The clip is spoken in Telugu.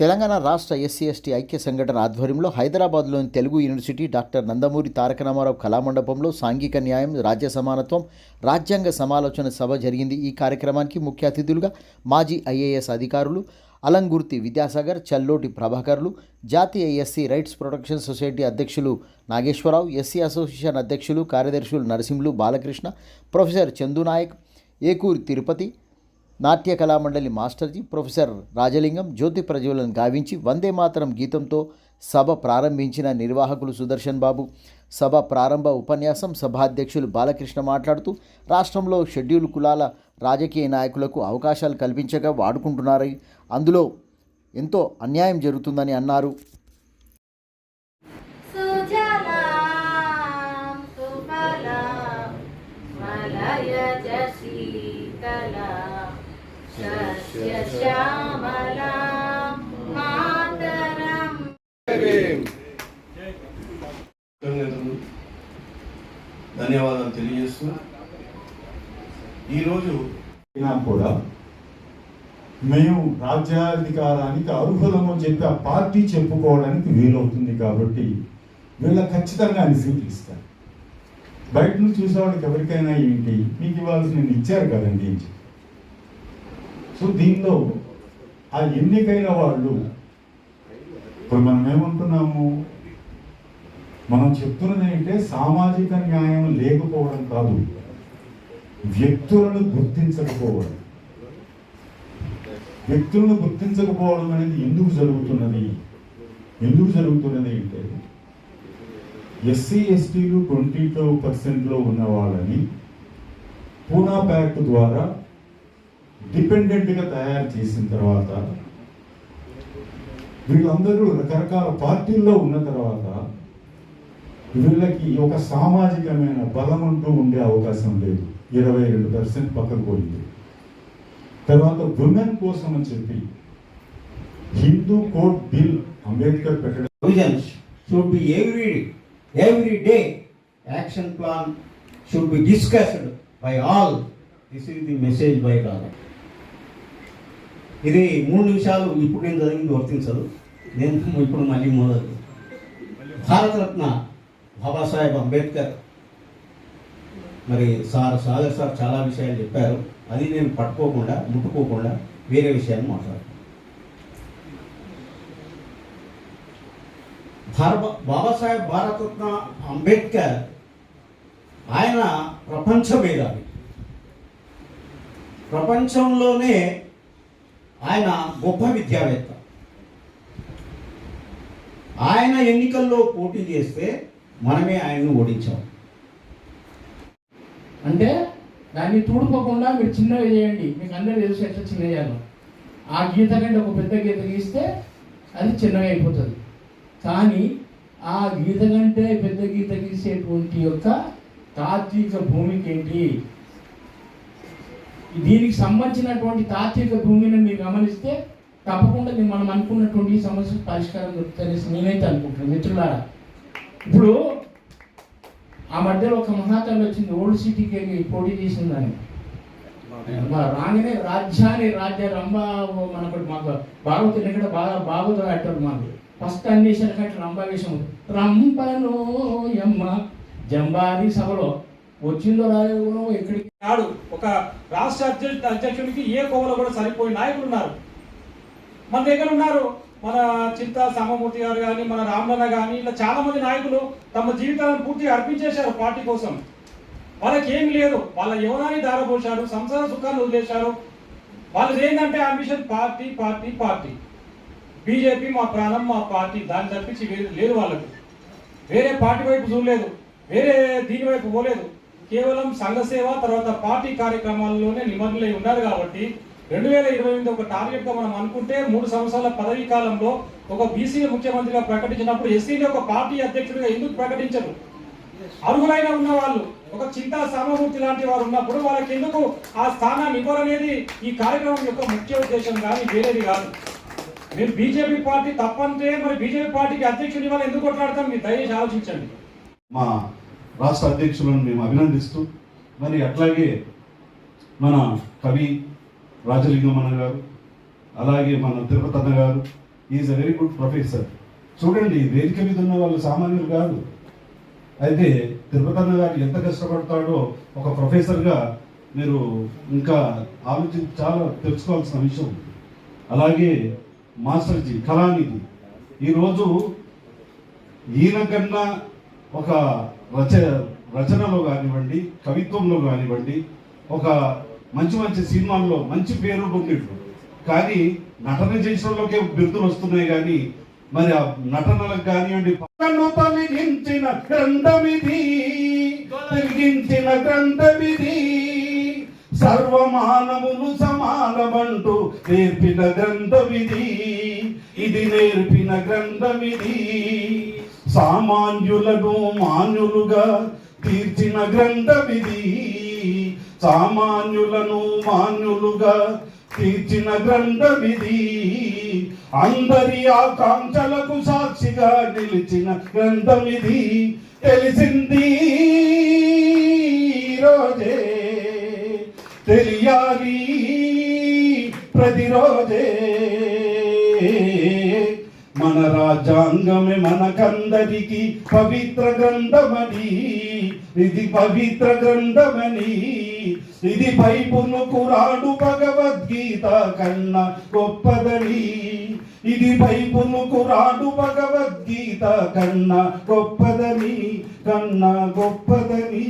తెలంగాణ రాష్ట్ర ఎస్సీ ఎస్టీ ఐక్య సంఘటన ఆధ్వర్యంలో హైదరాబాద్లోని తెలుగు యూనివర్సిటీ డాక్టర్ నందమూరి తారక రామారావు కళామండపంలో సాంఘిక న్యాయం, రాజ్య సమానత్వం, రాజ్యాంగ సమాలోచన సభ జరిగింది. ఈ కార్యక్రమానికి ముఖ్య అతిథులుగా మాజీ ఐఏఎస్ అధికారులు అలంగుర్తి విద్యాసాగర్, చల్లోటి ప్రభాకర్లు, జాతీయ ఎస్సీ రైట్స్ ప్రొటెక్షన్ సొసైటీ అధ్యక్షులు నాగేశ్వరరావు, ఎస్సీ అసోసియేషన్ అధ్యక్షులు కార్యదర్శులు నరసింహులు, బాలకృష్ణ, ప్రొఫెసర్ చందునాయక్, ఏకూరి తిరుపతి, నాట్య కళామండలి మాస్టర్జీ ప్రొఫెసర్ రాజలింగం జ్యోతి ప్రజ్వలన గావించి వందే మాతరం గీతంతో సభ ప్రారంభించిన నిర్వాహకులు సుదర్శన్ బాబు. సభ ప్రారంభ ఉపన్యాసం సభాధ్యక్షులు బాలకృష్ణ మాట్లాడుతూ రాష్ట్రంలో షెడ్యూల్ కులాల రాజకీయ నాయకులకు అవకాశాలు కల్పించగా వాడుకుంటున్నారని, అందులో ఎంతో అన్యాయం జరుగుతుందని అన్నారు. ధన్యవాదాలు తెలియజేస్తూ ఈరోజు కూడా మేము రాజ్యాధికారానికి అర్హులము చెప్పి ఆ పార్టీ చెప్పుకోవడానికి వీలవుతుంది. కాబట్టి వీళ్ళ ఖచ్చితంగా అన్ని సీట్లు ఇస్తారు. బయట నుంచి చూసేవాళ్ళకి ఎవరికైనా ఏంటి మీకు ఇవ్వాల్సిన ఇచ్చారు కదండి. సో దీనిలో ఆ ఎన్నికైన వాళ్ళు ఇప్పుడు మనం ఏమంటున్నాము, మనం చెప్తున్నది ఏంటంటే సామాజిక న్యాయం లేకపోవడం కాదు, వ్యక్తులను గుర్తించకపోవడం. వ్యక్తులను గుర్తించకపోవడం అనేది ఎందుకు జరుగుతున్నది అంటే ఎస్సీ ఎస్టీలు 22% ఉన్న వాళ్ళని పూనా ప్యాక్ట్ ద్వారా డిపెండెంట్గా తయారు చేసిన తర్వాత వీళ్ళందరూ రకరకాల పార్టీల్లో ఉన్న తర్వాత వీళ్ళకి ఒక సామాజికమైన బలం అంటూ ఉండే అవకాశం లేదు. 22% పక్కకు పోయింది. తర్వాత విమెన్ కోసం అని చెప్పి హిందూ కోడ్ బిల్ అంబేద్కర్ పెట్టడం. Provisions should be every day action plan should be discussed by all. This is the message by God. ఇది 3 నిమిషాలు ఇప్పుడు నేను చదివింది వర్తించదు. నేను ఇప్పుడు మళ్ళీ మొదలు భారతరత్న బాబాసాహెబ్ అంబేద్కర్ మరి సాగర్ సార్ చాలా విషయాలు చెప్పారు. అది నేను ముట్టుకోకుండా వేరే విషయాన్ని మాట్లాడతాను. బాబాసాహెబ్ భారతరత్న అంబేద్కర్ ఆయన ప్రపంచ మేధావి. ప్రపంచంలోనే ఆయన గొప్ప విద్యావేత్త. ఆయన ఎన్నికల్లో పోటీ చేస్తే మనమే ఆయన్ని ఓడించాం. అంటే దాన్ని తుడుకోకుండా మీరు చిన్నగా చేయండి, మీకు అందరూ తెలిసి ఎట్లా చిన్న చేయాలి. ఆ గీత కంటే ఒక పెద్ద గీత గీస్తే అది చిన్నగా అయిపోతుంది. కానీ ఆ గీత కంటే పెద్ద గీత గీసేటువంటి యొక్క తాత్విక భూమిక ఏంటి, దీనికి సంబంధించినటువంటి తాత్విక భూమిని మీరు గమనిస్తే తప్పకుండా మనం అనుకున్నటువంటి ఈ సమస్య పరిష్కారం దొరుకుతుంది నేనైతే అనుకుంటున్నాను. మిత్రులారా, ఇప్పుడు ఆ మధ్యలో ఒక మహాతల్లి వచ్చింది, ఓల్డ్ సిటీకి పోటీ చేసిందని. రాగానే రాజ్య రంభ మనకు మాకు భాగవతులు ఇక్కడ బాగుతో కట్టారు. మాకు ఫస్ట్ అన్వేషణ కట్టి రంభ వేషం రంభను యమ్మ జంబారి సభలో వచ్చిందో రాజు ఎక్కడికి నాడు ఒక రాష్ట్ర అధ్యక్షుడికి ఏ కోవలో కూడా సరిపోయిన నాయకులు ఉన్నారు మన దగ్గర ఉన్నారు. మన చింతా సామమూర్తి గారు కానీ, మన రామలన్న కానీ, ఇలా చాలా మంది నాయకులు తమ జీవితాలను పూర్తిగా అర్పించేశారు పార్టీ కోసం. వాళ్ళకి ఏమి లేదు, వాళ్ళ యవనాన్ని దారపోశారు, సంసార సుఖాన్ని వదిలేశారు. వాళ్ళది ఏంటంటే ambition party party party. BJP మా ప్రాణం, మా పార్టీ, దాన్ని తప్పించి లేదు. వాళ్ళకు వేరే పార్టీ వైపు చూడలేదు, వేరే దీని వైపు పోలేదు. కేవలం సంఘ సేవ తర్వాత పార్టీ కార్యక్రమాల్లోనే నిమగ్నలై ఉన్నారు. కాబట్టి 2028 ఒక టార్గెట్గా మనం అనుకుంటే 3 సంవత్సరాల పదవీ కాలంలో ఒక బీసీ ముఖ్యమంత్రిగా ప్రకటించినప్పుడు ఎస్సీని ఒక పార్టీ అధ్యక్షుడిగా ఎందుకు ప్రకటించరు? అర్హులైన ఉన్న వాళ్ళు ఒక చింతా సామమూర్తి లాంటి వారు ఉన్నప్పుడు వాళ్ళకి ఎందుకు ఆ స్థానాన్ని ఇవ్వరనేది ఈ కార్యక్రమం యొక్క ముఖ్య ఉద్దేశం, కానీ వేరేది కాదు. మీరు బీజేపీ పార్టీ తప్పంటే మరి బీజేపీ పార్టీకి అధ్యక్షుడి వల్ల ఎందుకు కొట్లాడతాం? మీరు దయచేసి ఆలోచించండి. మా రాష్ట్ర అధ్యక్షులను మేము అభినందిస్తూ, మరి అట్లాగే మన కవి రాజలింగం అన్న గారు, అలాగే మన తిరుపతి అన్న గారు, is a very good professor. చూడండి, వేదిక మీద ఉన్న వాళ్ళు సామాన్యులు కాదు. అయితే తిరుపతన్న గారు ఎంత కష్టపడతాడో ఒక ప్రొఫెసర్గా మీరు ఇంకా ఆలోచించి చాలా తెలుసుకోవాల్సిన విషయం. అలాగే మాస్టర్జీ కళానిధి ఈరోజు ఈయన కన్నా ఒక రచనలో కానివ్వండి, కవిత్వంలో కానివ్వండి, ఒక మంచి మంచి సినిమాల్లో మంచి పేరు పొందిండు. కానీ నటన చేసినలోకే బిరుదులు వస్తున్నాయి, కానీ మరి ఆ నటనలకు కానివ్వండి. తొలగించిన గ్రంథమిది, తొలగించిన గ్రంథమిది, సర్వమానములు సమానమంటూ నేర్పిన గ్రంథమిది, ఇది నేర్పిన గ్రంథమిది. సామాన్యులను మాన్యులుగా తీర్చిన గ్రంథమిది, సామాన్యులను మాన్యులుగా తీర్చిన గ్రంథమిది. అందరి ఆకాంక్షలకు సాక్షిగా నిలిచిన గ్రంథమిది. తెలిసింది రోజే, తెలియాలి ప్రతిరోజే. మన రాజ్యాంగమే మనకందరికి పవిత్ర గ్రంథమని, ఇది పవిత్ర గ్రంథమని. ఇది బైబిలు ఖురాను భగవద్గీత కన్నా గొప్పదని, ఇది బైబిలు ఖురాను భగవద్గీత కన్నా గొప్పదని, కన్నా గొప్పదని.